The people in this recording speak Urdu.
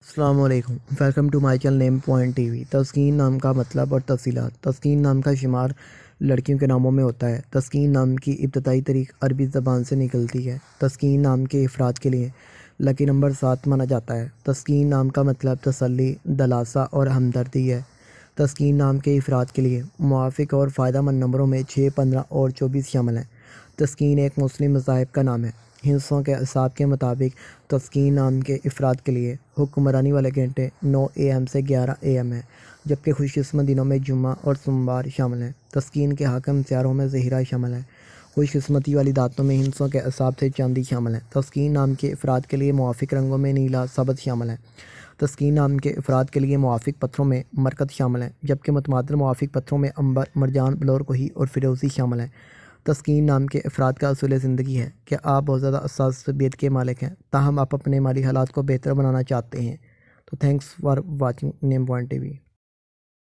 السلام علیکم، welcome to my channel name point T V. Taskeen نام کا مطلب اور تفصیلات۔ تسکین نام کا شمار لڑکیوں کے ناموں میں ہوتا ہے۔ تسکین نام کی ابتدائی تاریخ عربی زبان سے نکلتی ہے۔ تسکین نام کے افراد کے لیے لکی نمبر 7 مانا جاتا ہے۔ تسکین نام کا مطلب تسلی، دلاسا اور ہمدردی ہے۔ تسکین نام کے افراد کے لیے موافق اور فائدہ مند نمبروں میں 6، 15 اور 24 شامل ہیں۔ تسکین ایک مسلم مذاہب کا نام ہے۔ ہندسوں کے اعصاب کے مطابق تسکین نام کے افراد کے لیے حکمرانی والے گھنٹے 9 AM سے 11 AM ہیں، جبکہ خوش قسمت دنوں میں جمعہ اور سوموار شامل ہیں۔ تسکین کے حاکم سیاروں میں زہرہ شامل ہے۔ خوش قسمتی والی دھاتوں میں ہندسوں کے اعصاب سے چاندی شامل ہے۔ تسکین نام کے افراد کے لیے موافق رنگوں میں نیلا، سبز شامل ہیں۔ تسکین نام کے افراد کے لیے موافق پتھروں میں مرکت شامل ہے، جبکہ متبادل موافق پتھروں میں عنبر، مرجان، بلور کوہی اور فیروزی شامل ہیں۔ تسکین نام کے افراد کا اصول زندگی ہے کہ آپ بہت زیادہ حساس طبیعت کے مالک ہیں، تاہم آپ اپنے مالی حالات کو بہتر بنانا چاہتے ہیں۔ تو thanks for watching name point T we.